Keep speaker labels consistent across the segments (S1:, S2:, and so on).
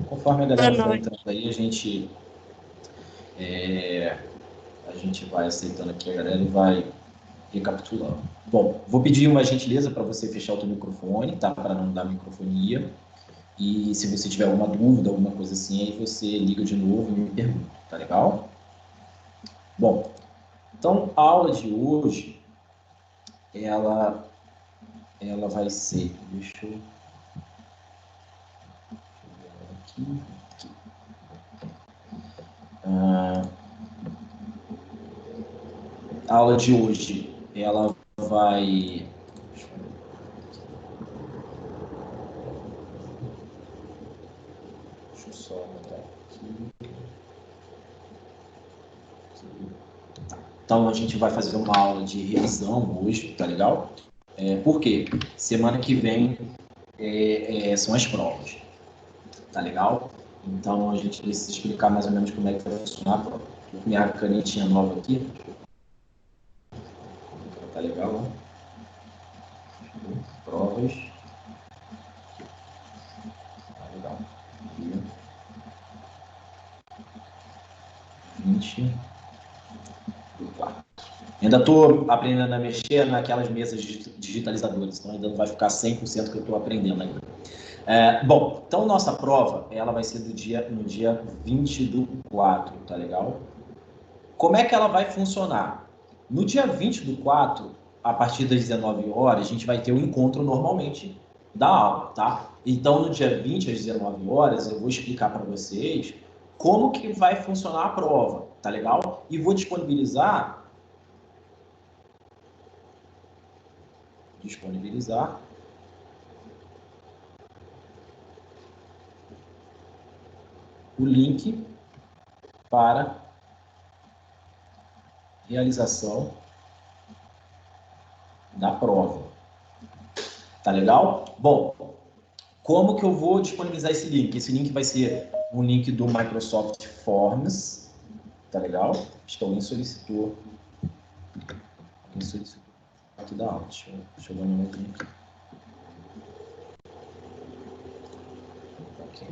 S1: Conforme a galera for
S2: noite.
S1: entrando aí, a gente vai aceitando aqui a galera e vai recapitulando. Bom, vou pedir uma gentileza para você fechar o teu microfone, tá? Para não dar microfonia. E se você tiver alguma dúvida, alguma coisa assim, aí você liga de novo e me pergunta, tá legal? Bom, então a aula de hoje, ela vai ser... Deixa eu ver aqui. A aula de hoje, ela vai... Deixa eu só anotar aqui. Então, a gente vai fazer uma aula de revisão hoje, tá legal? Por quê? Semana que vem são as provas, tá legal? Então, a gente precisa explicar mais ou menos como é que vai funcionar a prova. Minha canetinha nova aqui. Tá legal, né? Provas. Tá legal. Dia 20 do 4. Ainda estou aprendendo a mexer naquelas mesas digitalizadoras, então ainda não vai ficar 100% que eu estou aprendendo ainda. Bom, então nossa prova, ela vai ser no dia 20 do 4, tá legal? Como é que ela vai funcionar? No dia 20 do 4, a partir das 19 horas, a gente vai ter um encontro normalmente da aula, tá? Então, no dia 20 às 19 horas, eu vou explicar para vocês como que vai funcionar a prova, tá legal? E vou disponibilizar o link para realização da prova. Tá legal? Bom, como que eu vou disponibilizar esse link? Esse link vai ser um link do Microsoft Forms, tá legal? Acho que alguém solicitou. Aqui da aula. Deixa eu dar uma olhadinha aqui. Ok.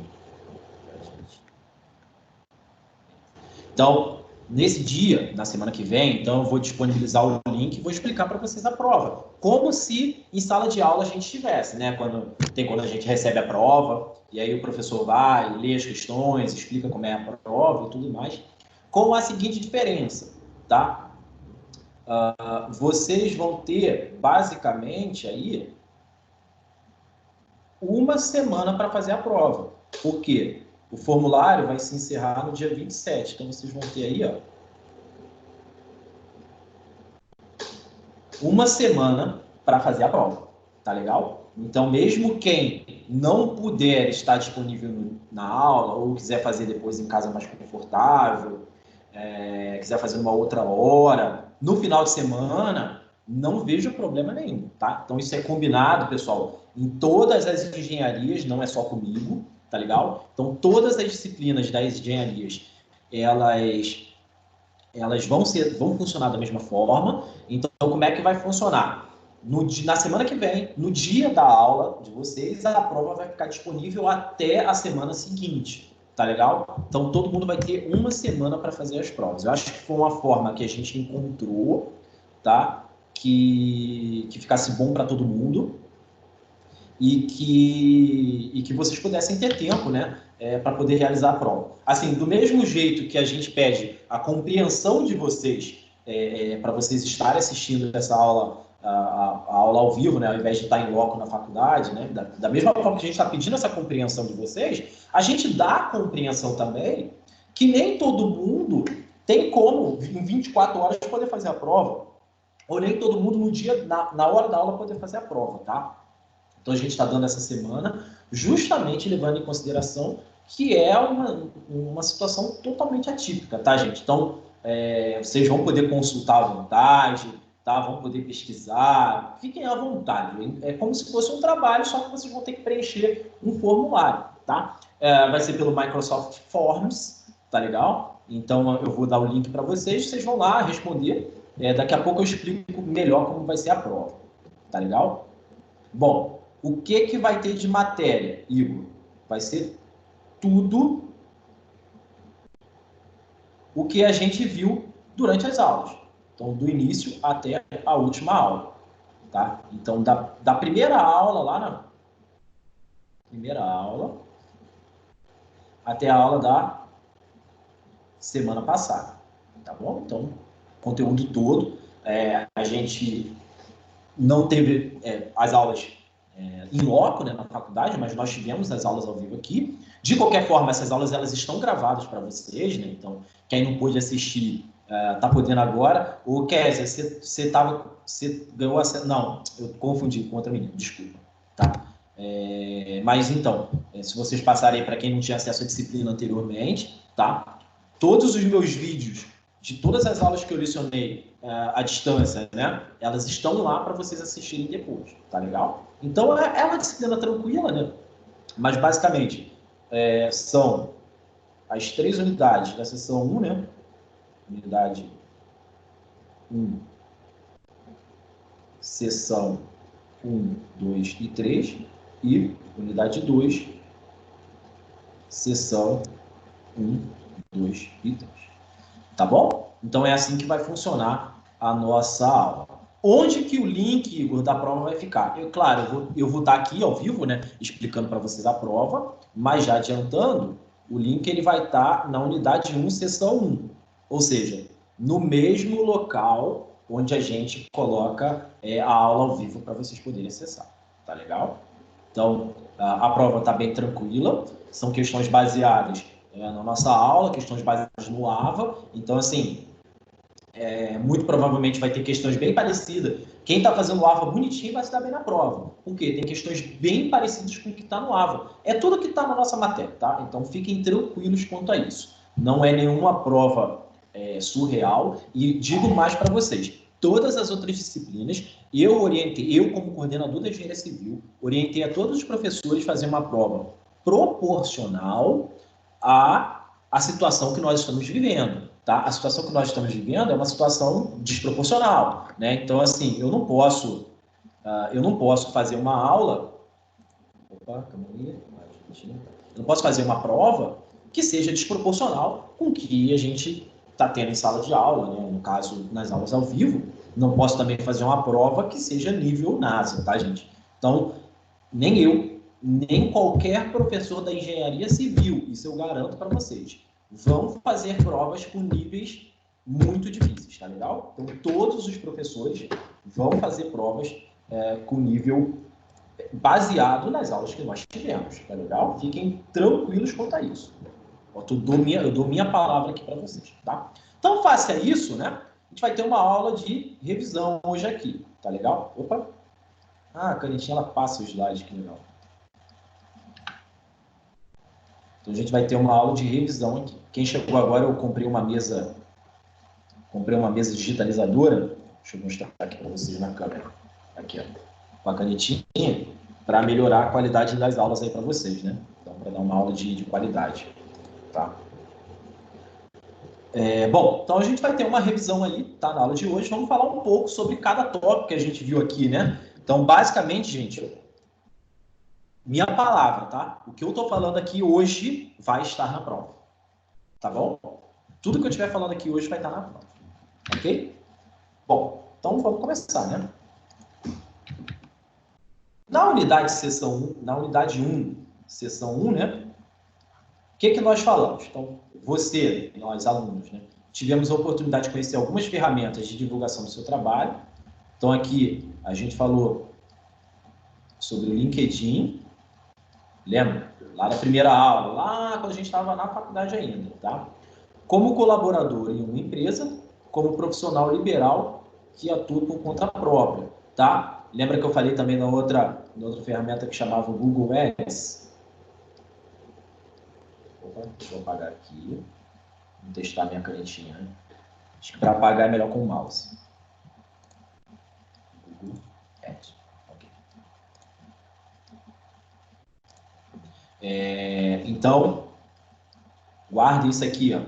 S1: Então, nesse dia, na semana que vem, então eu vou disponibilizar o link e vou explicar para vocês a prova. Como se em sala de aula a gente estivesse, né? Quando a gente recebe a prova, e aí o professor vai, lê as questões, explica como é a prova e tudo mais. Com a seguinte diferença, tá? Vocês vão ter, basicamente, aí, uma semana para fazer a prova. Por quê? O formulário vai se encerrar no dia 27. Então, vocês vão ter aí, ó, uma semana para fazer a prova. Tá legal? Então, mesmo quem não puder estar disponível na aula ou quiser fazer depois em casa mais confortável, quiser fazer uma outra hora, no final de semana, não vejo problema nenhum, tá? Então, isso é combinado, pessoal, em todas as engenharias, não é só comigo, tá legal? Então, todas as disciplinas das engenharias, elas vão funcionar da mesma forma. Então, como é que vai funcionar? Na semana que vem, no dia da aula de vocês, a prova vai ficar disponível até a semana seguinte, tá legal? Então, todo mundo vai ter uma semana para fazer as provas. Eu acho que foi uma forma que a gente encontrou, tá? Que ficasse bom para todo mundo e que vocês pudessem ter tempo, né? Para poder realizar a prova. Assim, do mesmo jeito que a gente pede a compreensão de vocês para vocês estarem assistindo essa aula, a aula ao vivo, né, ao invés de estar em loco na faculdade, né, da mesma forma que a gente está pedindo essa compreensão de vocês, a gente dá a compreensão também que nem todo mundo tem como, em 24 horas, poder fazer a prova, ou nem todo mundo no dia, na hora da aula, poder fazer a prova, tá? Então, a gente está dando essa semana justamente levando em consideração que é uma situação totalmente atípica, tá, gente? Então, vocês vão poder consultar à vontade, tá? Vão poder pesquisar, fiquem à vontade. É como se fosse um trabalho, só que vocês vão ter que preencher um formulário, tá? Vai ser pelo Microsoft Forms, tá legal? Então, eu vou dar o link para vocês, vocês vão lá responder. Daqui a pouco eu explico melhor como vai ser a prova, tá legal? Bom, o que vai ter de matéria, Igor? Vai ser tudo o que a gente viu durante as aulas. Então, do início até a última aula. Tá? Então, da primeira aula, lá na primeira aula, até a aula da semana passada. Tá bom? Então, conteúdo todo. A gente não teve as aulas em loco, né, na faculdade, mas nós tivemos as aulas ao vivo aqui. De qualquer forma, essas aulas elas estão gravadas para vocês, né? Então, quem não pôde assistir está podendo agora. Ou Kézia, você ganhou acesso? Não, eu confundi com outra menina, desculpa. Tá? Mas então, se vocês passarem para quem não tinha acesso à disciplina anteriormente, tá? Todos os meus vídeos de todas as aulas que eu lecionei à distância, né? Elas estão lá para vocês assistirem depois, tá legal? Então, é uma disciplina tranquila, né? Mas, basicamente, são as 3 unidades da seção 1, né? Unidade 1, seção 1, 2 e 3, e unidade 2, seção 1, 2 e 3. Tá bom? Então, é assim que vai funcionar a nossa aula. Onde que o link, Igor, da prova vai ficar? Claro, eu vou estar aqui ao vivo, né, explicando para vocês a prova, mas já adiantando, o link ele vai estar na unidade 1, seção 1. Ou seja, no mesmo local onde a gente coloca a aula ao vivo para vocês poderem acessar. Tá legal? Então, a prova está bem tranquila, são questões baseadas na nossa aula, questões baseadas no AVA. Então, assim, muito provavelmente vai ter questões bem parecidas. Quem está fazendo o AVA bonitinho vai se dar bem na prova. Por quê? Tem questões bem parecidas com o que está no AVA. É tudo que está na nossa matéria, tá? Então, fiquem tranquilos quanto a isso. Não é nenhuma prova surreal. E digo mais para vocês. Todas as outras disciplinas, eu como coordenador da engenharia civil, orientei a todos os professores a fazer uma prova proporcional à situação que nós estamos vivendo. Tá? A situação que nós estamos vivendo é uma situação desproporcional, né? Então, assim, eu não posso fazer uma aula. Opa, calma aí. Eu não posso fazer uma prova que seja desproporcional com o que a gente está tendo em sala de aula, né? No caso, nas aulas ao vivo. Não posso também fazer uma prova que seja nível NASA, tá, gente? Então, nem eu, nem qualquer professor da engenharia civil, isso eu garanto para vocês, vão fazer provas com níveis muito difíceis, tá legal? Então, todos os professores vão fazer provas com nível baseado nas aulas que nós tivemos, tá legal? Fiquem tranquilos quanto a isso. Eu dou minha palavra aqui para vocês, tá? Então, faça isso, né? A gente vai ter uma aula de revisão hoje aqui, tá legal? Opa! Ah, a canetinha, ela passa o slide, que legal. Então, a gente vai ter uma aula de revisão aqui. Quem chegou agora, eu comprei uma mesa digitalizadora. Deixa eu mostrar aqui para vocês na câmera. Aqui, ó. Com a canetinha, para melhorar a qualidade das aulas aí para vocês, né? Então, para dar uma aula de qualidade, tá? Bom, então a gente vai ter uma revisão aí, tá? Na aula de hoje, vamos falar um pouco sobre cada tópico que a gente viu aqui, né? Então, basicamente, gente, minha palavra, tá? O que eu tô falando aqui hoje vai estar na prova, tá bom? Tudo que eu estiver falando aqui hoje vai estar na prova, ok? Bom, então vamos começar, né? Na unidade 1, seção 1, né? O que nós falamos? Então, nós alunos, né? Tivemos a oportunidade de conhecer algumas ferramentas de divulgação do seu trabalho. Então, aqui a gente falou sobre o LinkedIn. Lembra? Lá na primeira aula, lá quando a gente estava na faculdade ainda, tá? Como colaborador em uma empresa, como profissional liberal que atua por conta própria, tá? Lembra que eu falei também na outra ferramenta que chamava Google Ads? Opa, deixa eu apagar aqui. Vou testar minha canetinha, né? Acho que para apagar é melhor com o mouse. Google Ads. Ok. Então, guarde isso aqui, ó.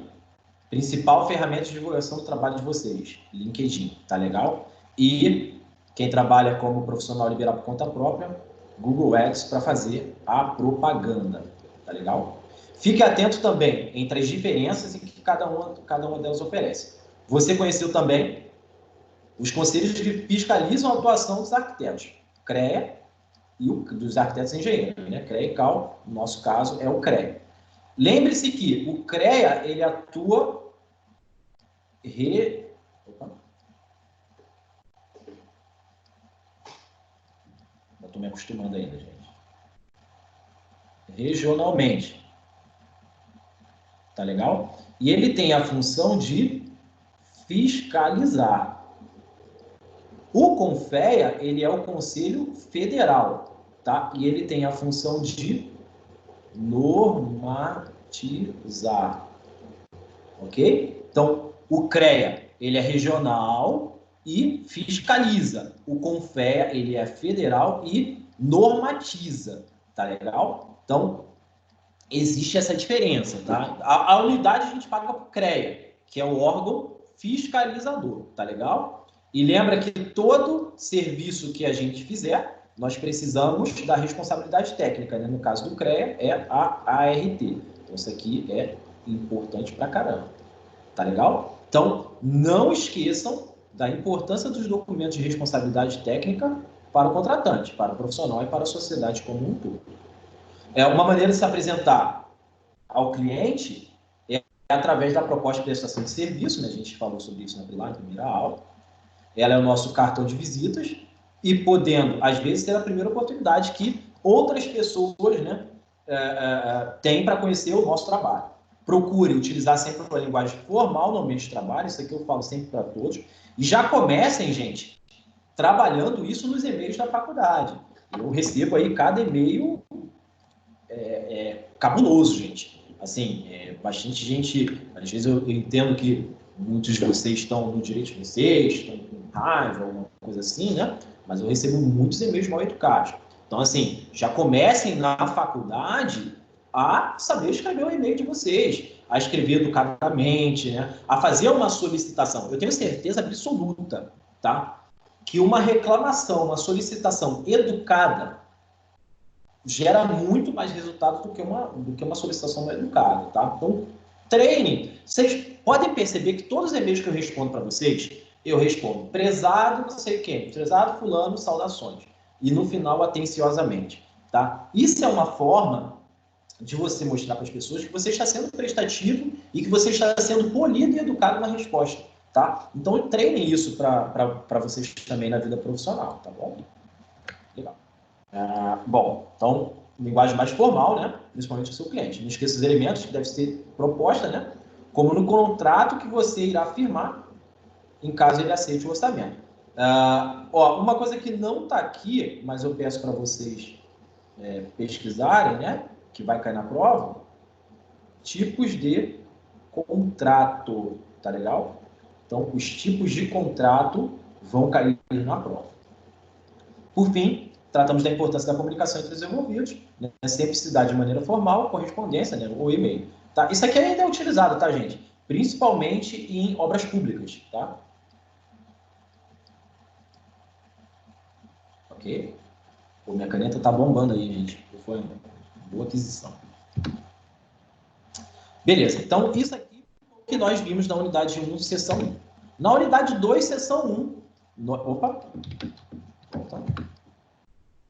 S1: Principal ferramenta de divulgação do trabalho de vocês, LinkedIn, tá legal? E quem trabalha como profissional liberal por conta própria, Google Ads para fazer a propaganda, tá legal? Fique atento também entre as diferenças em que cada uma delas oferece. Você conheceu também os conselhos que fiscalizam a atuação dos arquitetos, CREA e dos arquitetos engenheiros, né? CREA e CAL, no nosso caso, é o CREA. Lembre-se que o CREA, ele atua... Estou me acostumando ainda, gente. Regionalmente. Tá legal? E ele tem a função de fiscalizar. O CONFEA, ele é o Conselho Federal, tá? E ele tem a função de normatizar, ok? Então, o CREA, ele é regional e fiscaliza. O CONFEA, ele é federal e normatiza, tá legal? Então, existe essa diferença, tá? A unidade a gente paga para o CREA, que é o órgão fiscalizador, tá legal? E lembra que todo serviço que a gente fizer, nós precisamos da responsabilidade técnica, né? No caso do CREA, é a ART. Então, isso aqui é importante pra caramba, tá legal? Então, não esqueçam da importância dos documentos de responsabilidade técnica para o contratante, para o profissional e para a sociedade como um todo. Uma maneira de se apresentar ao cliente é através da proposta de prestação de serviço, né? A gente falou sobre isso na primeira aula. Ela é o nosso cartão de visitas e podendo, às vezes, ser a primeira oportunidade que outras pessoas, né, têm para conhecer o nosso trabalho. Procure utilizar sempre uma linguagem formal no ambiente de trabalho, isso aqui eu falo sempre para todos, e já comecem, gente, trabalhando isso nos e-mails da faculdade. Eu recebo aí cada e-mail cabuloso, gente. Assim, bastante gente, às vezes eu entendo que muitos de vocês estão no direito de vocês, estão com raiva, alguma coisa assim, né? Mas eu recebo muitos e-mails mal educados. Então, assim, já comecem na faculdade a saber escrever o e-mail de vocês, a escrever educadamente, né? A fazer uma solicitação. Eu tenho certeza absoluta, tá? Que uma reclamação, uma solicitação educada gera muito mais resultado do que uma solicitação não educada, tá? Então, treinem. Vocês podem perceber que todos os e-mails que eu respondo para vocês, eu respondo prezado não sei quem, prezado fulano, saudações. E no final, atenciosamente, tá? Isso é uma forma de você mostrar para as pessoas que você está sendo prestativo e que você está sendo polido e educado na resposta, tá? Então, treinem isso para vocês também na vida profissional, tá bom? Legal. Bom, então, linguagem mais formal, né? Principalmente o seu cliente. Não esqueça os elementos que devem ser proposta, né? Como no contrato que você irá firmar, em caso ele aceite o orçamento. Uma coisa que não está aqui, mas eu peço para vocês pesquisarem, né? Que vai cair na prova, tipos de contrato, tá legal? Então, os tipos de contrato vão cair na prova. Por fim, tratamos da importância da comunicação entre os envolvidos, né? Sempre se dá de maneira formal, correspondência, né? Ou e-mail. Tá? Isso aqui ainda é utilizado, tá, gente? Principalmente em obras públicas, tá? Ok? Pô, minha caneta tá bombando aí, gente. Foi uma boa aquisição. Beleza, então isso aqui é o que nós vimos na unidade 1, seção 1. Na unidade 2, seção 1,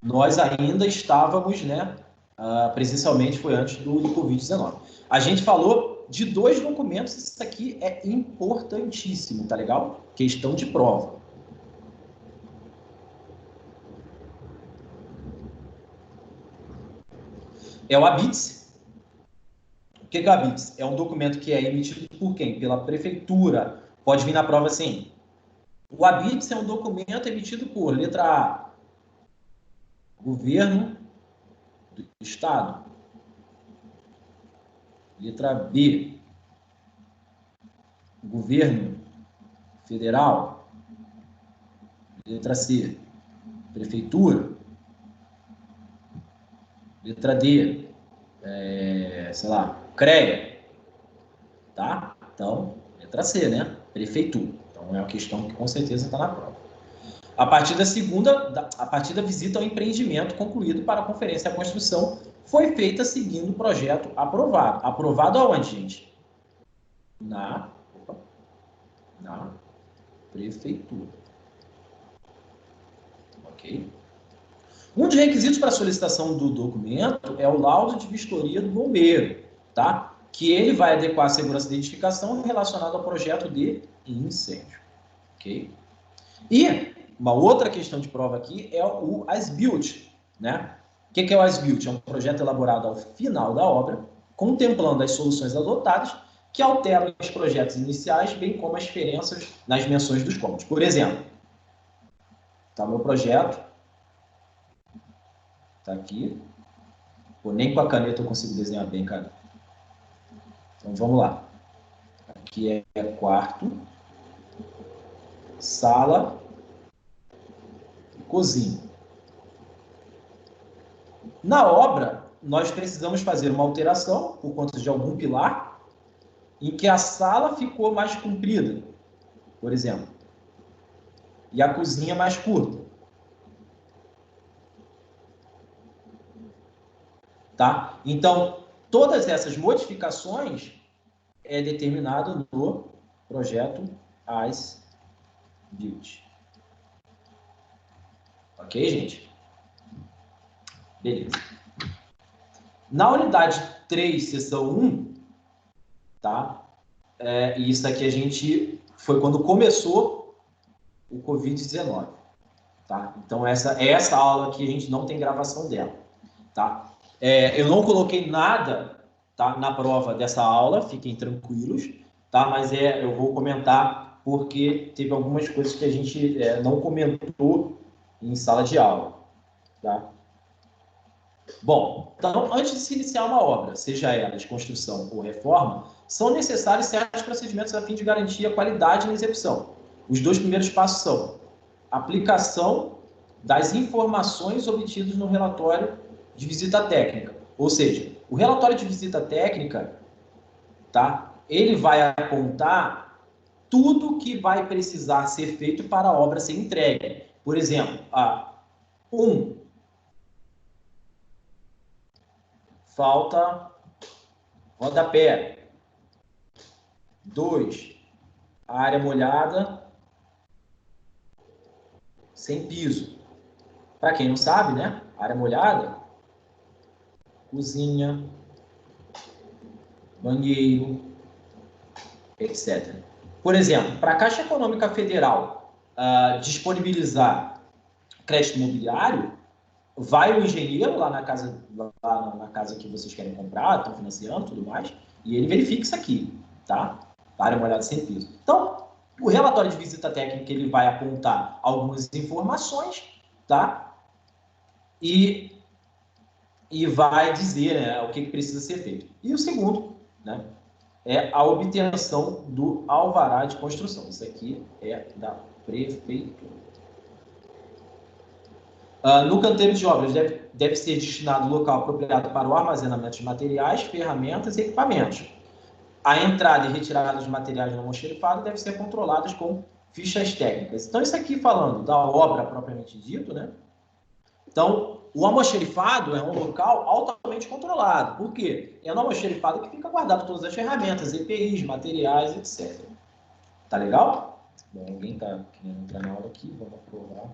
S1: nós ainda estávamos, né, presencialmente, foi antes do Covid-19. A gente falou de 2 documentos, isso aqui é importantíssimo, tá legal? Questão de prova. É o ABITS. O que é o ABITS? É um documento que é emitido por quem? Pela prefeitura. Pode vir na prova assim. O ABITS é um documento emitido por, letra A, governo do estado. Letra B, governo federal. Letra C, prefeitura. Letra D, sei lá, CREA. Tá? Então, letra C, né? Prefeitura. Então, é uma questão que com certeza está na prova. A partir da visita ao empreendimento concluído para a conferência e a construção foi feita seguindo o projeto aprovado. Aprovado aonde, gente? Na prefeitura. Ok? Um dos requisitos para a solicitação do documento é o laudo de vistoria do bombeiro, tá? Que ele vai adequar a segurança de identificação relacionada ao projeto de incêndio. Ok? E uma outra questão de prova aqui é o as-built, né? O que é o as-built? É um projeto elaborado ao final da obra, contemplando as soluções adotadas, que alteram os projetos iniciais, bem como as diferenças nas dimensões dos cômodos. Por exemplo, tá o meu projeto, tá aqui. Pô, nem com a caneta eu consigo desenhar bem, cara. Então vamos lá. Aqui é quarto, sala e cozinha. Na obra, nós precisamos fazer uma alteração por conta de algum pilar em que a sala ficou mais comprida, por exemplo, e a cozinha mais curta. Tá? Então, todas essas modificações é determinado no projeto as-built. Ok, gente? Beleza. Na unidade 3, seção 1, tá? Isso aqui a gente foi quando começou o Covid-19, tá? Então essa aula aqui a gente não tem gravação dela, tá? Eu não coloquei nada, tá, na prova dessa aula, fiquem tranquilos, tá? Mas eu vou comentar porque teve algumas coisas que a gente não comentou em sala de aula, tá? Bom, então, antes de se iniciar uma obra, seja ela de construção ou reforma, são necessários certos procedimentos a fim de garantir a qualidade na execução. Os 2 primeiros passos são aplicação das informações obtidas no relatório de visita técnica. Ou seja, o relatório de visita técnica, tá? Ele vai apontar tudo que vai precisar ser feito para a obra ser entregue. Por exemplo, falta rodapé. 2, área molhada sem piso. Para quem não sabe, né? Área molhada, cozinha, banheiro, etc. Por exemplo, para a Caixa Econômica Federal disponibilizar crédito imobiliário, vai o engenheiro lá na casa que vocês querem comprar, estão financiando, tudo mais, e ele verifica isso aqui, tá? Área molhada sem piso. Então, o relatório de visita técnica ele vai apontar algumas informações, tá? E vai dizer, né, o que precisa ser feito. E o segundo, né, é a obtenção do alvará de construção. Isso aqui é da prefeitura. No canteiro de obras deve ser destinado local apropriado para o armazenamento de materiais, ferramentas e equipamentos. A entrada e retirada de materiais no almoxarifado deve ser controladas com fichas técnicas. Então, isso aqui falando da obra propriamente dito, né? Então, o almoxarifado é um local altamente controlado. Por quê? É no almoxarifado que fica guardado todas as ferramentas, EPIs, materiais, etc. Tá legal? Bom, alguém está querendo entrar na aula aqui, vamos aprovar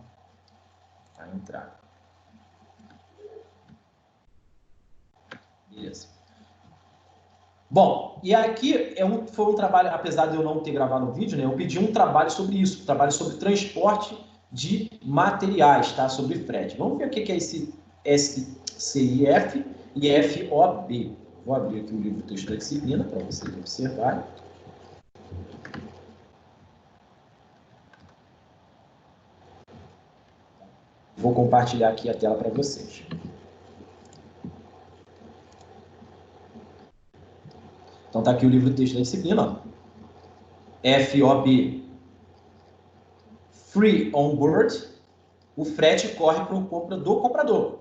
S1: a entrada. Beleza. Bom, e aqui foi um trabalho, apesar de eu não ter gravado o vídeo, né, eu pedi um trabalho sobre isso, um trabalho sobre transporte de materiais, tá? Sobre frete. Vamos ver o que é esse SCIF e FOB. Vou abrir aqui o livro texto da disciplina para vocês observarem. Vou compartilhar aqui a tela para vocês. Então, está aqui o livro texto da disciplina. FOB, Free on Board, o frete corre por conta do comprador.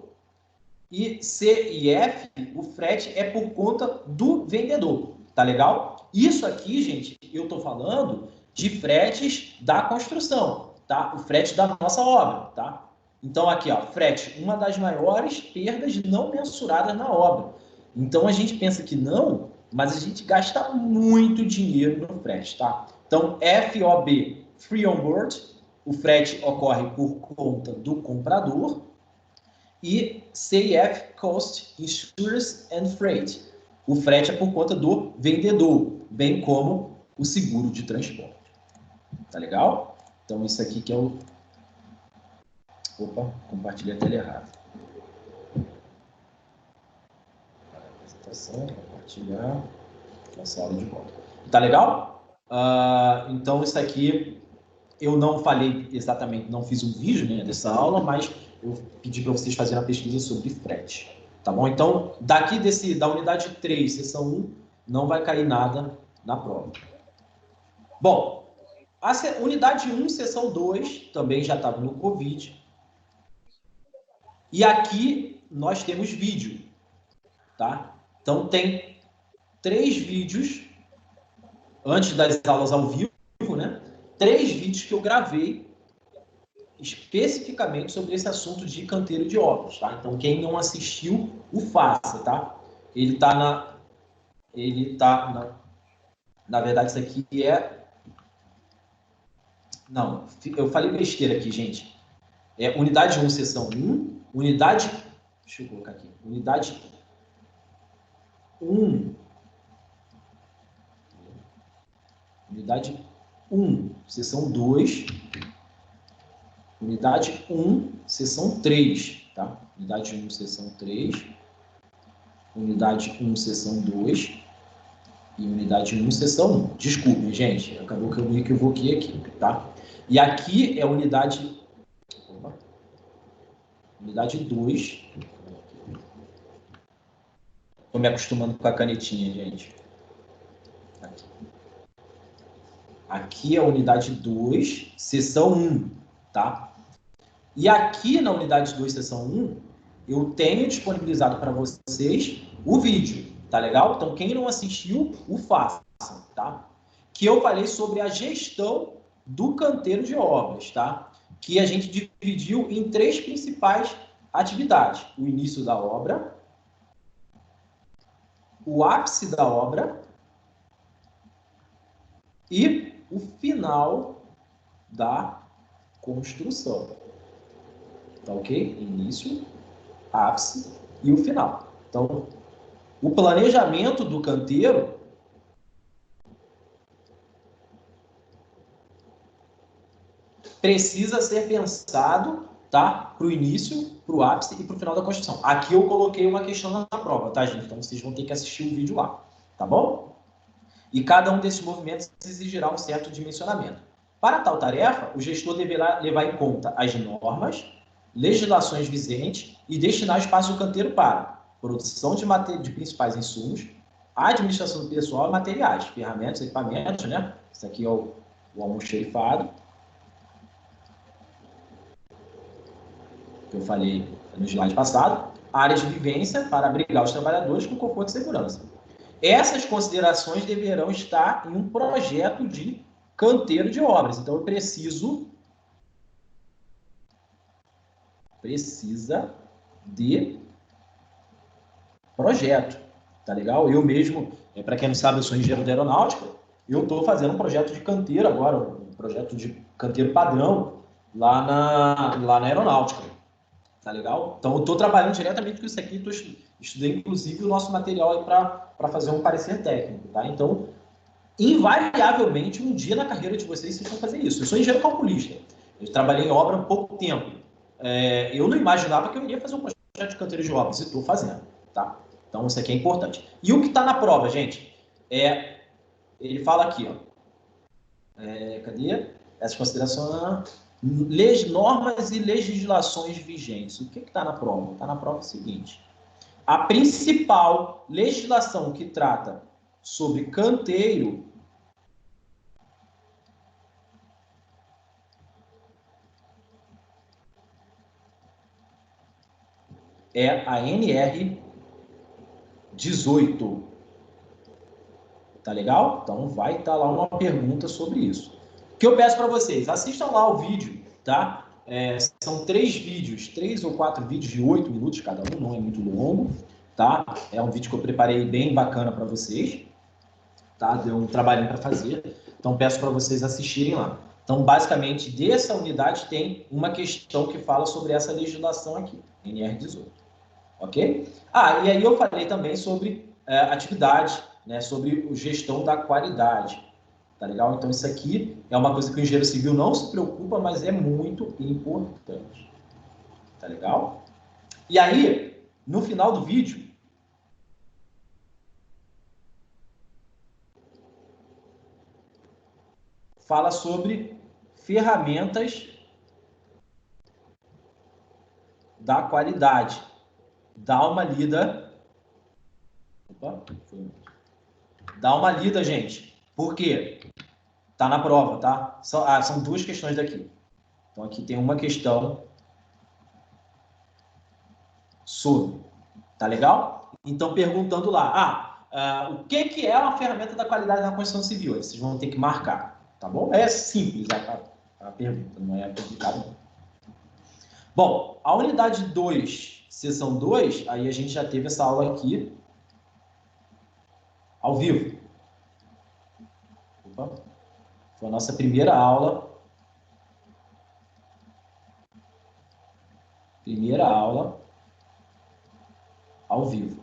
S1: E CIF, o frete é por conta do vendedor. Tá legal? Isso aqui, gente, eu estou falando de fretes da construção, tá? O frete da nossa obra, tá? Então, aqui, ó, frete, uma das maiores perdas não mensuradas na obra. Então, a gente pensa que não, mas a gente gasta muito dinheiro no frete, tá? Então, FOB, Free On Board, o frete ocorre por conta do comprador. E CIF, Cost, Insurance and Freight. O frete é por conta do vendedor, bem como o seguro de transporte. Tá legal? Então, isso aqui que é o... Opa, compartilhei a tela errada. Apresentação, compartilhar, nossa aula de volta. Tá legal? Então, isso aqui eu não falei exatamente, não fiz um vídeo, né, dessa aula, mas eu pedi para vocês fazerem uma pesquisa sobre frete. Tá bom? Então, daqui da unidade 3, seção 1, não vai cair nada na prova. Bom, a unidade 1, seção 2, também já estava no Covid. E aqui nós temos vídeo, tá? Então, tem 3 vídeos, antes das aulas ao vivo, né? 3 vídeos que eu gravei especificamente sobre esse assunto de canteiro de obras, tá? Então, quem não assistiu, o faça, tá? Ele tá na verdade, isso aqui é... Não, eu falei besteira aqui, gente. É unidade 1, seção 1, unidade... Deixa eu colocar aqui. Unidade 1. Unidade 1, seção 2. Unidade 1, seção 3, tá? Unidade 1, seção 3. Unidade 1, seção 2. E unidade 1, seção 1. Desculpem, gente. Acabou que eu me equivoquei aqui, tá? E aqui é a unidade... Opa. Unidade 2. Estou me acostumando com a canetinha, gente. Aqui é a unidade 2, seção 1, tá? E aqui na unidade 2, seção 1, eu tenho disponibilizado para vocês o vídeo, tá legal? Então, quem não assistiu, o faça, tá? Que eu falei sobre a gestão do canteiro de obras, tá? Que a gente dividiu em 3 principais atividades. O início da obra, o ápice da obra e o final da construção. Tá ok? Início, ápice e o final. Então, o planejamento do canteiro precisa ser pensado, tá? Para o início, para o ápice e para o final da construção. Aqui eu coloquei uma questão na prova, tá, gente? Então, vocês vão ter que assistir o vídeo lá, tá bom? E cada um desses movimentos exigirá um certo dimensionamento. Para tal tarefa, o gestor deverá levar em conta as normas, legislações vigentes e destinar espaço do canteiro para produção de principais insumos, administração do pessoal e materiais, ferramentas, equipamentos, né? Isso aqui é o almoxerifado, que eu falei no slide passado, áreas de vivência para abrigar os trabalhadores com conforto e segurança. Essas considerações deverão estar em um projeto de canteiro de obras. Então, eu precisa de projeto, tá legal? Eu mesmo, para quem não sabe, eu sou engenheiro de aeronáutica, eu estou fazendo um projeto de canteiro agora, um projeto de canteiro padrão lá na aeronáutica, tá legal? Então, eu estou trabalhando diretamente com isso aqui, estudei inclusive o nosso material aí para fazer um parecer técnico, tá? Então, invariavelmente, um dia na carreira de vocês vão fazer isso. Eu sou engenheiro calculista, eu trabalhei em obra há pouco tempo. Eu não imaginava que eu iria fazer um projeto de canteiro de obras, e estou fazendo, tá? Então, isso aqui é importante. E o que está na prova, gente? Ele fala aqui, ó. Cadê? Essas considerações... normas e legislações vigentes. O que está na prova? Está na prova o seguinte. A principal legislação que trata sobre canteiro é a NR 18. Tá legal? Então vai estar lá uma pergunta sobre isso. O que eu peço para vocês? Assistam lá o vídeo, tá? São 3 vídeos, 3 ou 4 vídeos de 8 minutos cada um, não é muito longo, tá? É um vídeo que eu preparei bem bacana para vocês, tá? Deu um trabalhinho para fazer, então peço para vocês assistirem lá. Então, basicamente, dessa unidade tem uma questão que fala sobre essa legislação aqui, NR18, ok? E aí eu falei também sobre atividade, né? Sobre gestão da qualidade. Tá legal? Então, isso aqui é uma coisa que o engenheiro civil não se preocupa, mas é muito importante. Tá legal? E aí, no final do vídeo, fala sobre ferramentas da qualidade. Dá uma lida. Opa, dá uma lida, gente. Por quê? Tá na prova, tá? São 2 questões daqui. Então, aqui tem uma questão sobre. Tá legal? Então, perguntando lá, o que é uma ferramenta da qualidade na construção civil? Vocês vão ter que marcar, tá bom? É simples a pergunta, não é complicado não. Bom, a unidade 2, seção 2, aí a gente já teve essa aula aqui, ao vivo. Opa. Foi a nossa primeira aula. Primeira aula ao vivo,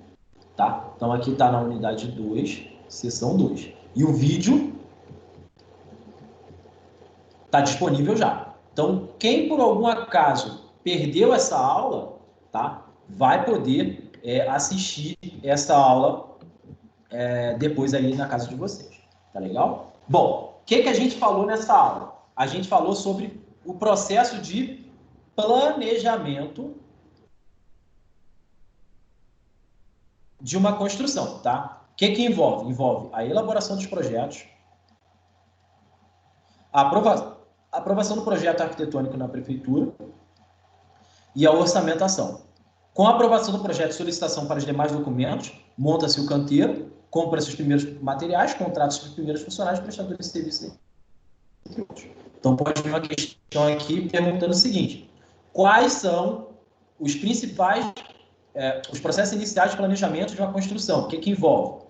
S1: tá? Então, aqui está na unidade 2, seção 2. E o vídeo está disponível já. Então, quem por algum acaso perdeu essa aula, tá? Vai poder assistir essa aula depois aí na casa de vocês. Tá legal? Bom, o que a gente falou nessa aula? A gente falou sobre o processo de planejamento de uma construção, tá? O que envolve? Envolve a elaboração dos projetos, a aprovação do projeto arquitetônico na prefeitura e a orçamentação. Com a aprovação do projeto e solicitação para os demais documentos, monta-se o canteiro, compra-se os primeiros materiais, contrata-se os primeiros funcionários, prestadores de serviço. Então, pode vir uma questão aqui perguntando o seguinte: quais são os principais, os processos iniciais de planejamento de uma construção? O que envolve?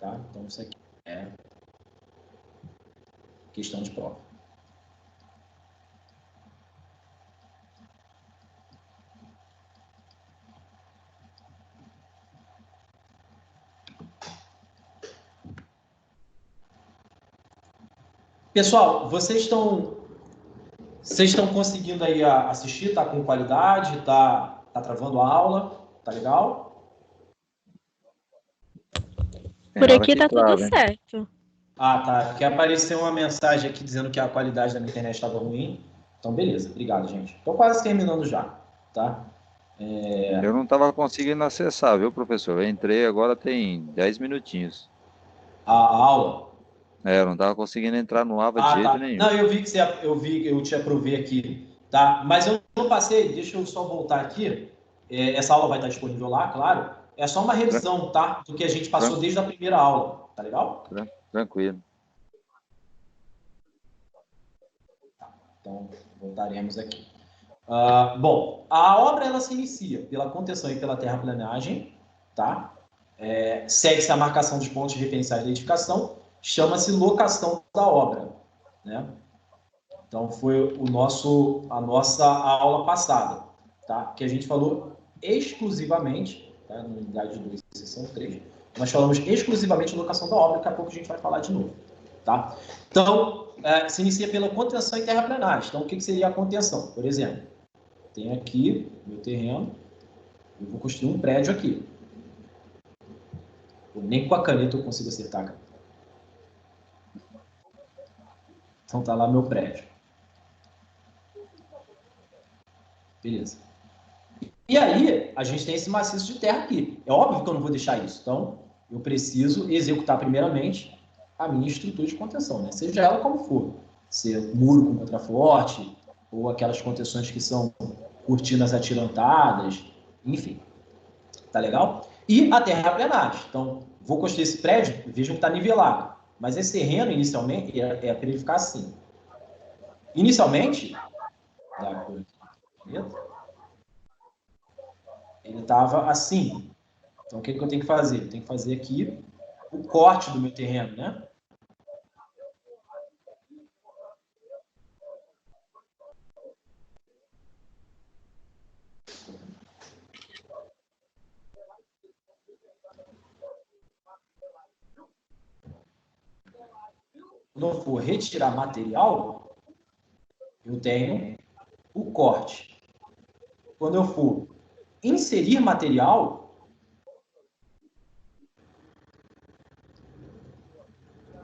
S1: Tá? Então, isso aqui é questão de prova. Pessoal, vocês estão conseguindo aí assistir? Tá com qualidade? Tá travando a aula? Tá legal?
S2: Por aqui tá tudo certo.
S1: Tá. Porque apareceu uma mensagem aqui dizendo que a qualidade da minha internet estava ruim. Então, beleza. Obrigado, gente. Estou quase terminando já, tá?
S3: Eu não estava conseguindo acessar, viu, professor? Eu entrei agora tem 10 minutinhos.
S1: A aula?
S3: Eu não estava conseguindo entrar no AVA de jeito nenhum.
S1: Não, eu te aprovei aqui, tá? Mas eu não passei, deixa eu só voltar aqui. Essa aula vai estar disponível lá, claro. É só uma revisão, tá? Do que a gente passou desde a primeira aula, tá legal?
S3: Tranquilo.
S1: Então, voltaremos aqui. Bom, a obra ela se inicia pela contenção e pela terraplanagem, tá? Segue-se a marcação dos pontos referenciais da edificação, chama-se locação da obra, né? Então, foi a nossa aula passada, tá? Que a gente falou exclusivamente, tá? Na unidade 2, seção 3, nós falamos exclusivamente de locação da obra, daqui a pouco a gente vai falar de novo, tá? Então, se inicia pela contenção e terraplanagem. Então, o que seria a contenção? Por exemplo, tem aqui meu terreno, eu vou construir um prédio aqui. Nem com a caneta eu consigo acertar, cara. Então, tá lá meu prédio. Beleza. E aí, a gente tem esse maciço de terra aqui. É óbvio que eu não vou deixar isso. Então, eu preciso executar primeiramente a minha estrutura de contenção, né? Seja ela como for. Se é muro com contraforte, ou aquelas contenções que são cortinas atirantadas, enfim. Tá legal? E a terraplenagem. Então, vou construir esse prédio, vejam que está nivelado. Mas esse terreno, inicialmente, para ele ficar assim. Inicialmente, da cor aqui, ele estava assim. Então, o que eu tenho que fazer? Eu tenho que fazer aqui o corte do meu terreno, né? Quando eu for retirar material, eu tenho o corte. Quando eu for inserir material,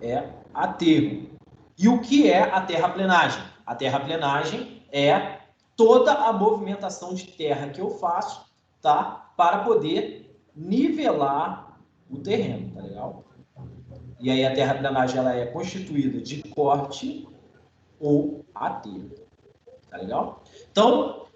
S1: é aterro. E o que é a terraplenagem? A terraplenagem é toda a movimentação de terra que eu faço, tá? Para poder nivelar o terreno, tá legal? E aí a terraplenagem ela é constituída de corte ou aterro, tá legal? Então,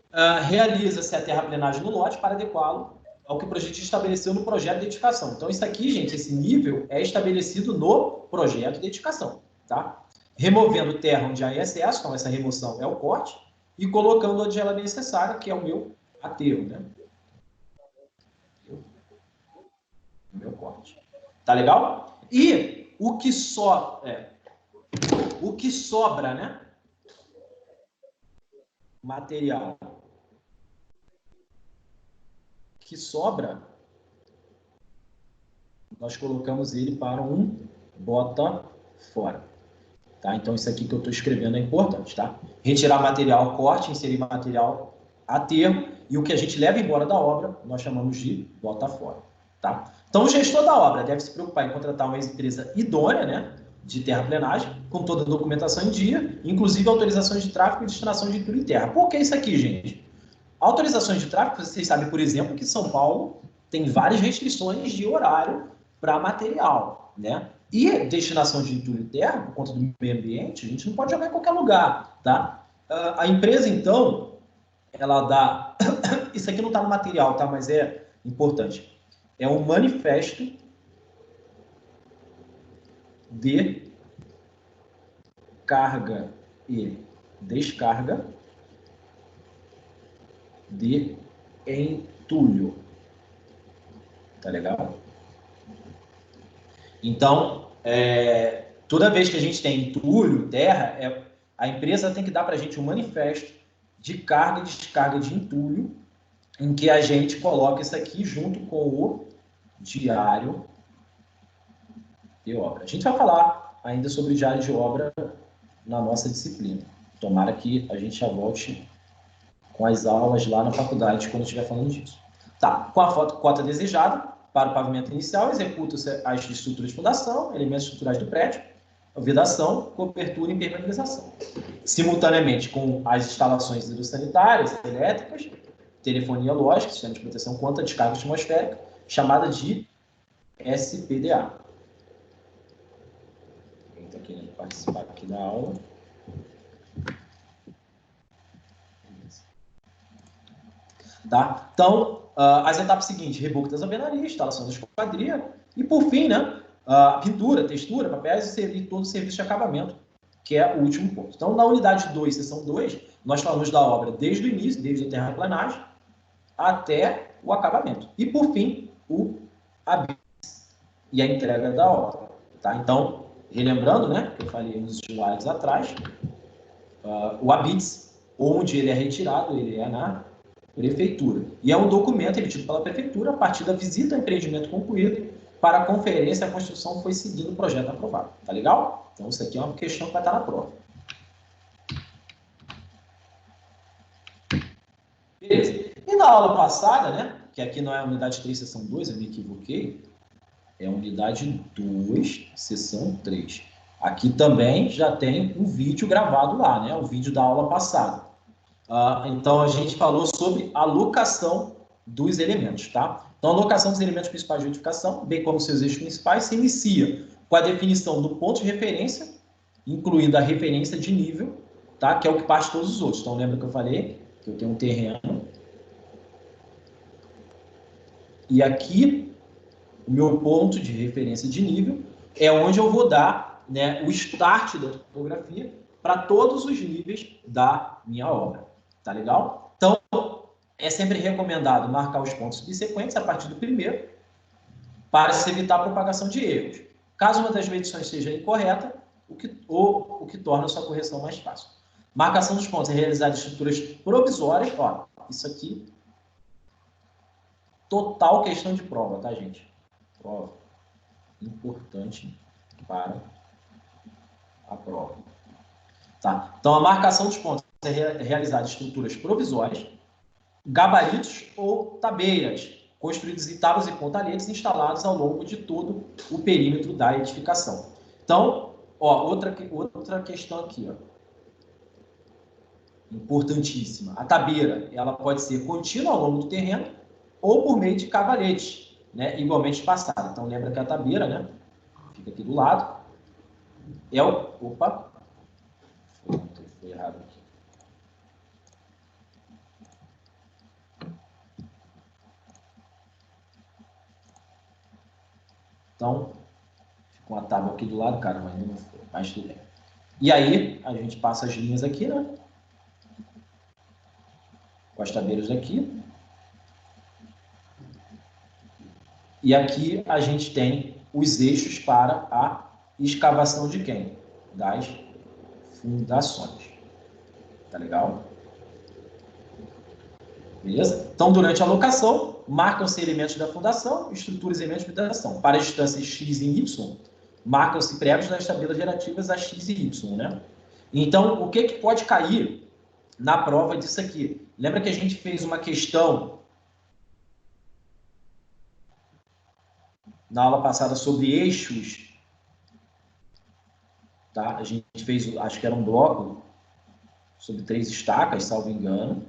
S1: realiza-se a terraplenagem no lote para adequá-lo ao que o projeto estabeleceu no projeto de edificação. Então, isso aqui, gente, esse nível é estabelecido no projeto de edificação, tá? Removendo terra onde há excesso, então essa remoção é o corte, e colocando onde ela é necessária, que é o meu aterro, né? O meu corte. Tá legal? E o que sobra, né? Material que sobra, nós colocamos ele para um bota fora. Tá? Então, isso aqui que eu estou escrevendo é importante. Tá? Retirar material corte, inserir material aterro, e o que a gente leva embora da obra, nós chamamos de bota fora. Tá? Então, o gestor da obra deve se preocupar em contratar uma empresa idônea, né, de terraplenagem, com toda a documentação em dia, inclusive autorizações de tráfego e destinação de entulho em terra. Por que isso aqui, gente? Autorizações de tráfego, vocês sabem, por exemplo, que São Paulo tem várias restrições de horário para material, né? E destinação de entulho terra, por conta do meio ambiente, a gente não pode jogar em qualquer lugar, tá? A empresa, então, ela dá... Isso aqui não está no material, tá? Mas é importante. É um manifesto de carga e descarga de entulho. Tá legal? Então, toda vez que a gente tem entulho, terra, a empresa tem que dar para a gente um manifesto de carga e descarga de entulho, em que a gente coloca isso aqui junto com o diário de obra. A gente vai falar ainda sobre diário de obra na nossa disciplina. Tomara que a gente já volte com as aulas lá na faculdade quando estiver falando disso. Tá, com a cota desejada, para o pavimento inicial, executa-se as estruturas de fundação, elementos estruturais do prédio, vedação, cobertura e impermeabilização. Simultaneamente com as instalações hidrossanitárias, elétricas, telefonia lógica, sistema de proteção contra a descarga atmosférica, chamada de SPDA. Quem está querendo participar aqui da aula? Tá? Então, as etapas seguintes: reboco das alvenarias, instalação da esquadria e, por fim, né, pintura, textura, papéis e todo o serviço de acabamento, que é o último ponto. Então, na unidade 2, seção 2, nós falamos da obra desde o início, desde a terraplanagem, até o acabamento. E, por fim, o ABITS e a entrega da obra. Tá? Então, relembrando, né, que eu falei nos slides atrás, o ABITS, onde ele é retirado, ele é na prefeitura. E é um documento emitido pela prefeitura a partir da visita ao empreendimento concluído para a conferência, a construção foi seguindo o projeto aprovado. Tá legal? Então, isso aqui é uma questão que vai estar na prova. Beleza. E na aula passada, né, que aqui não é a unidade 3, seção 2, eu me equivoquei, é a unidade 2, seção 3. Aqui também já tem um vídeo gravado lá, né, o vídeo da aula passada. Então, a gente falou sobre a alocação dos elementos, tá? Então, a alocação dos elementos principais de edificação, bem como seus eixos principais, se inicia com a definição do ponto de referência, incluindo a referência de nível, tá? Que é o que parte de todos os outros. Então, lembra que eu falei que eu tenho um terreno. E aqui, o meu ponto de referência de nível é onde eu vou dar, né, o start da topografia para todos os níveis da minha obra. Tá legal? Então, é sempre recomendado marcar os pontos subsequentes a partir do primeiro, para se evitar a propagação de erros. Caso uma das medições seja incorreta, o que torna a sua correção mais fácil. Marcação dos pontos é realizada em estruturas provisórias. Ó, isso aqui, total questão de prova, tá, gente? Prova. Importante para a prova. Tá? Então, a marcação dos pontos é realizada em estruturas provisórias, gabaritos ou tabeiras, construídos em tábuas e pontaletes instalados ao longo de todo o perímetro da edificação. Então, ó, outra questão aqui, ó, importantíssima. A tabeira, ela pode ser contínua ao longo do terreno ou por meio de cavaletes, né, igualmente espaçada. Então, lembra que a tabeira, né, fica aqui do lado, é o... Opa! Foi errado aqui. Então, ficou uma tábua aqui do lado, cara, mas ainda não foi, mas tudo bem. E aí, a gente passa as linhas aqui, né? Com as tabeiras aqui. E aqui a gente tem os eixos para a escavação de quem? Das fundações. Tá legal? Beleza? Então, durante a locação, marcam-se elementos da fundação, estruturas e elementos de fundação. Para as distâncias x e y, marcam-se pregos nas tabelas gerativas a x e y, né? Então, o que pode cair na prova disso aqui? Lembra que a gente fez uma questão na aula passada sobre eixos? Tá? A gente fez, acho que era um bloco sobre 3 estacas, salvo engano.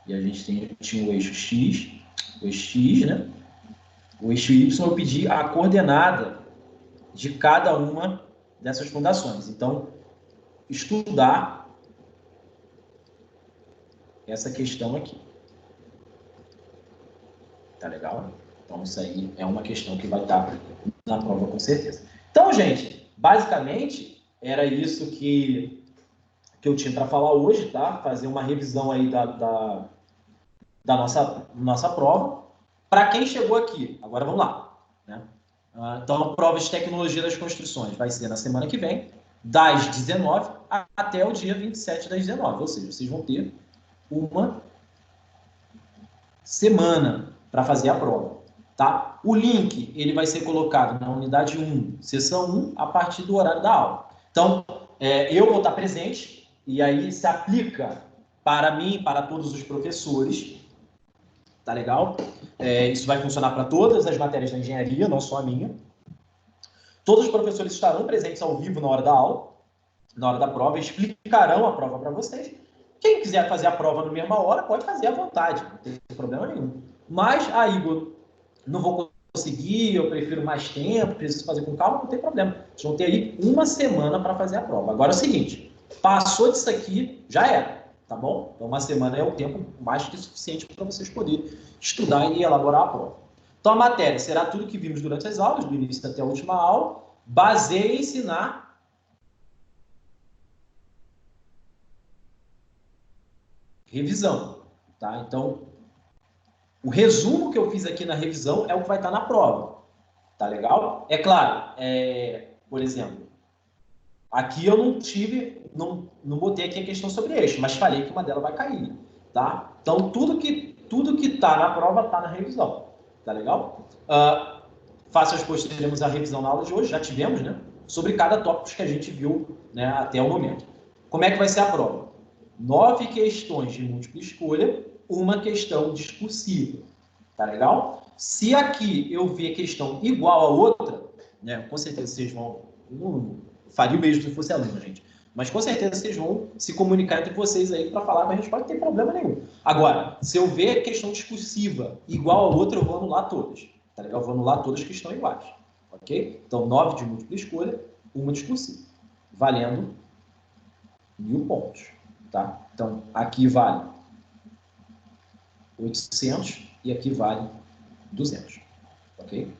S1: E a gente tinha o eixo X, né? O eixo Y, eu pedi a coordenada de cada uma dessas fundações. Então, estudar essa questão aqui. Tá legal? Então, isso aí é uma questão que vai estar na prova com certeza. Então, gente, basicamente, era isso que eu tinha para falar hoje, tá? Fazer uma revisão aí da nossa prova. Para quem chegou aqui, agora vamos lá, né? Então, a prova de tecnologia das construções vai ser na semana que vem, das 19 até o dia 27 das 19. Ou seja, vocês vão ter uma semana para fazer a prova, tá? O link, ele vai ser colocado na unidade 1, sessão 1, a partir do horário da aula. Então, eu vou estar presente, e aí se aplica para mim, para todos os professores, tá legal? Isso vai funcionar para todas as matérias da engenharia, não só a minha. Todos os professores estarão presentes ao vivo na hora da aula, na hora da prova, explicarão a prova para vocês. Quem quiser fazer a prova na mesma hora, pode fazer à vontade, não tem problema nenhum. Mas, Igor, não vou conseguir, eu prefiro mais tempo, preciso fazer com calma, não tem problema. Vocês vão ter aí uma semana para fazer a prova. Agora é o seguinte, passou disso aqui, já era, tá bom? Então, uma semana é o tempo mais que suficiente para vocês poderem estudar e elaborar a prova. Então, a matéria será tudo que vimos durante as aulas, do início até a última aula, baseie-se na revisão, tá? Então, o resumo que eu fiz aqui na revisão é o que vai estar na prova, tá legal? É claro, por exemplo, aqui eu não botei aqui a questão sobre eixo, mas falei que uma delas vai cair, tá? Então, tudo que está na prova está na revisão, tá legal? Fácil depois teremos a revisão na aula de hoje, já tivemos, né? Sobre cada tópico que a gente viu, né, até o momento. Como é que vai ser a prova? 9 questões de múltipla escolha, uma questão discursiva, tá legal? Se aqui eu ver questão igual a outra, né, com certeza vocês vão... Não faria o mesmo se fosse aluno, gente. Mas com certeza vocês vão se comunicar entre vocês aí para falar a resposta, não tem problema nenhum. Agora, se eu ver questão discursiva igual a outra, eu vou anular todas. Tá legal? Eu vou anular todas que estão iguais. Ok? Então, 9 de múltipla escolha, uma discursiva. Valendo 1000 pontos. Tá? Então, aqui vale 800 e aqui vale 200. Ok?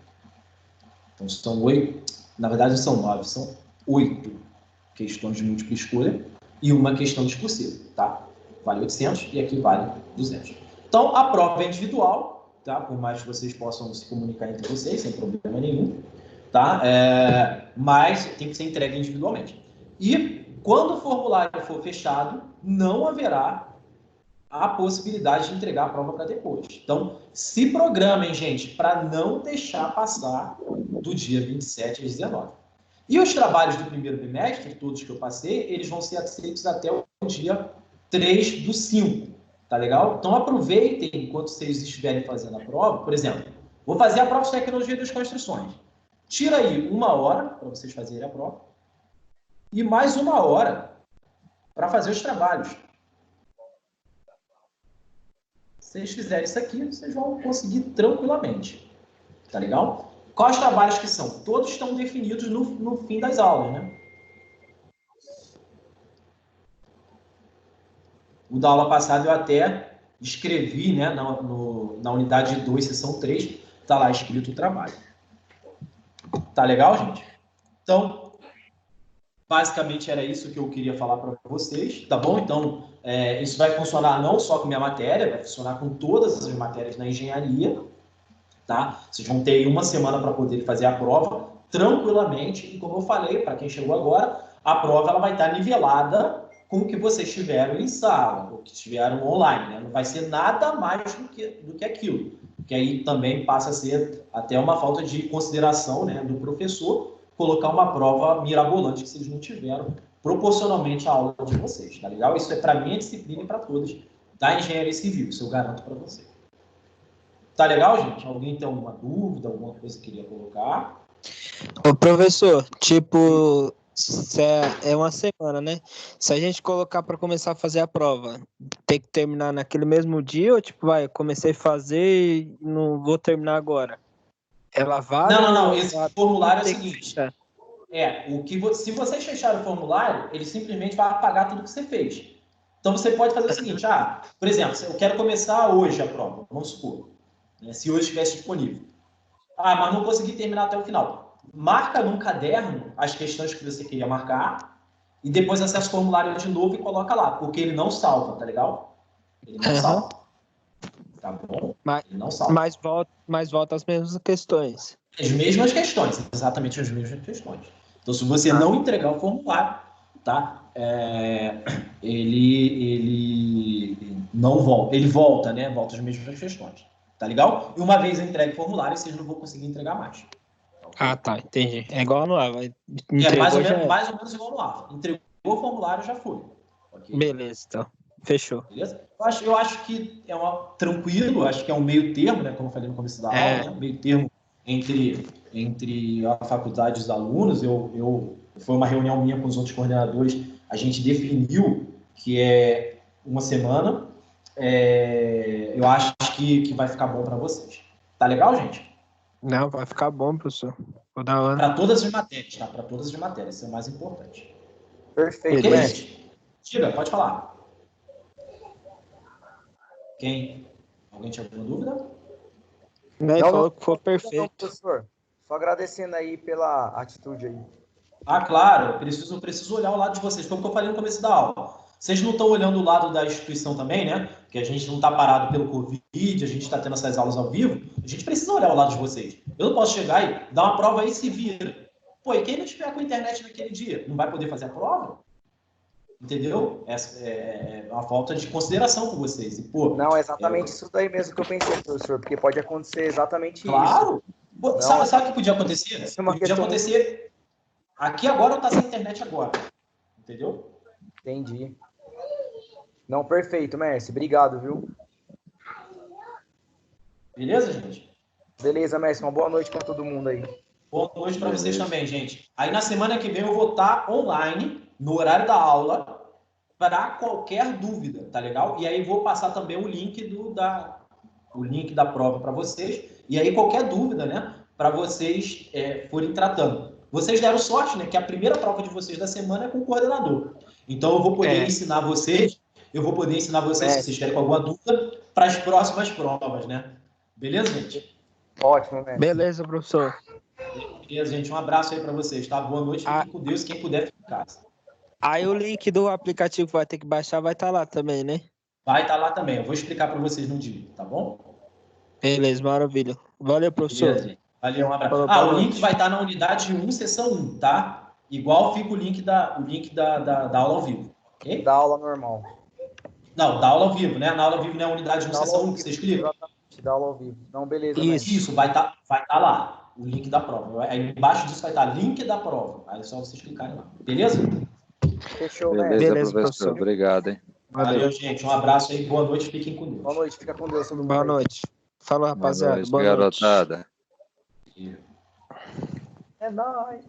S1: Então, são 8. Na verdade, são 9, são 8 questões de múltipla escolha e uma questão discursiva, tá? Vale 800 e aqui vale 200. Então, a prova é individual, tá? Por mais que vocês possam se comunicar entre vocês, sem problema nenhum, tá? Mas tem que ser entregue individualmente. E quando o formulário for fechado, não haverá a possibilidade de entregar a prova para depois. Então, se programem, gente, para não deixar passar do dia 27 às 19. E os trabalhos do primeiro bimestre, todos que eu passei, eles vão ser aceitos até o dia 3/5, tá legal? Então, aproveitem enquanto vocês estiverem fazendo a prova. Por exemplo, vou fazer a prova de tecnologia das construções. Tira aí 1 hora para vocês fazerem a prova e mais 1 hora para fazer os trabalhos. Se vocês fizerem isso aqui, vocês vão conseguir tranquilamente. Tá legal? Quais trabalhos que são? Todos estão definidos no fim das aulas, né? O da aula passada eu até escrevi, né, na unidade 2, seção 3, tá lá escrito o trabalho. Tá legal, gente? Então, basicamente era isso que eu queria falar para vocês, tá bom? Então, isso vai funcionar não só com minha matéria, vai funcionar com todas as matérias na engenharia, tá? Vocês vão ter 1 semana para poder fazer a prova tranquilamente, e como eu falei, para quem chegou agora, a prova ela vai estar nivelada com o que vocês tiveram em sala, ou que tiveram online, né? Não vai ser nada mais do que aquilo, que aí também passa a ser até uma falta de consideração, né, do professor colocar uma prova mirabolante que vocês não tiveram proporcionalmente à aula de vocês, tá legal? Isso é para minha disciplina e para todos da engenharia civil, isso eu garanto para vocês. Tá legal, gente? Alguém tem alguma dúvida, alguma coisa que queria colocar?
S4: Ô, professor, tipo, é 1 semana, né? Se a gente colocar para começar a fazer a prova, tem que terminar naquele mesmo dia ou, tipo, comecei a fazer e não vou terminar agora? Ela vale?
S1: Não. Esse formulário é o seguinte. Se vocês fecharem o formulário, ele simplesmente vai apagar tudo que você fez. Então, você pode fazer o seguinte, por exemplo, eu quero começar hoje a prova, vamos supor, né, se hoje estivesse disponível. Mas não consegui terminar até o final. Marca num caderno as questões que você queria marcar e depois acessa o formulário de novo e coloca lá, porque ele não salva, tá legal? Ele não salva. Tá bom? Ele não salva.
S4: Mas volta as mesmas questões.
S1: As mesmas questões, exatamente as mesmas questões. Então, se você não entregar o formulário, tá? Ele não volta. Ele volta, né? Volta as mesmas questões. Tá legal? E uma vez entregue o formulário, vocês não vão conseguir entregar mais.
S4: Tá, entendi. É igual no AVA.
S1: Mais ou menos igual no AVA. Entregou o formulário, já foi. Okay?
S4: Beleza, então. Fechou.
S1: Beleza? Eu acho que é tranquilo, acho que é um meio termo, né? Como eu falei no começo da aula, né? Meio termo entre a faculdade e os alunos. Foi uma reunião minha com os outros coordenadores, a gente definiu que é 1 semana. Eu acho que vai ficar bom para vocês. Tá legal, gente?
S4: Não, vai ficar bom, professor. Vou dar uma...
S1: Para todas as matérias, tá? Para todas as matérias, isso é o mais importante.
S5: Perfeito,
S1: okay, gente? Diga, pode falar. Alguém tinha alguma dúvida?
S4: Não, falou que foi perfeito. Não,
S5: professor. Só agradecendo aí pela atitude aí.
S1: Claro, eu preciso olhar o lado de vocês, como eu falei no começo da aula. Vocês não estão olhando o lado da instituição também, né? Que a gente não está parado pelo Covid, a gente está tendo essas aulas ao vivo. A gente precisa olhar o lado de vocês. Eu não posso chegar e dar uma prova aí e se vira. E quem não estiver com a internet naquele dia, não vai poder fazer a prova? Entendeu? É uma falta de consideração com vocês.
S5: Não, é exatamente isso daí mesmo que eu pensei, professor, porque pode acontecer exatamente isso.
S1: Claro! Sabe o que podia acontecer? Podia acontecer... Aqui agora está sem internet agora. Entendeu?
S5: Entendi. Não, perfeito, Mércio. Obrigado, viu?
S1: Beleza, gente?
S5: Beleza, Mércio. Uma boa noite para todo mundo aí.
S1: Boa noite para vocês também, gente. Aí na semana que vem eu vou estar online, no horário da aula, para qualquer dúvida, tá legal? E aí vou passar também o link da prova para vocês. E aí qualquer dúvida, né? Para vocês forem tratando. Vocês deram sorte, né? Que a primeira prova de vocês da semana é com o coordenador. Então, eu vou poder ensinar vocês, se vocês querem com alguma dúvida, para as próximas provas, né? Beleza, gente?
S5: Ótimo, né?
S4: Beleza, professor.
S1: Beleza, gente. Um abraço aí para vocês, tá? Boa noite, fiquem com Deus. Quem puder, fique em casa.
S4: Aí o link do aplicativo que vai ter que baixar vai estar lá também, né?
S1: Vai estar lá também. Eu vou explicar para vocês no dia, tá bom?
S4: Beleza, maravilha. Valeu, professor.
S1: Beleza, gente. Valeu, um abraço.
S4: Falou,
S1: O link vai estar na unidade 1, sessão 1, tá? Igual fica o link da aula ao vivo, ok?
S5: Da aula normal.
S1: Não, da aula ao vivo, né? Na aula ao vivo não é a unidade 1,
S5: Da aula
S1: sessão
S5: ao
S1: 1
S5: vivo,
S1: que vocês clicam?
S5: exatamente, da aula ao vivo. Não, beleza,
S4: Isso.
S1: Vai tá lá, o link da prova. Aí embaixo disso vai estar link da prova. Aí é só vocês clicarem lá. Beleza?
S5: Fechou, né?
S3: Beleza, professor. Obrigado, hein?
S1: Valeu, gente. Um abraço aí. Boa noite. Fiquem com Deus.
S5: Boa noite. Fica com Deus, todo mundo.
S4: Boa noite. Falou, rapaziada. Boa noite.
S3: Garotada.
S5: É nóis.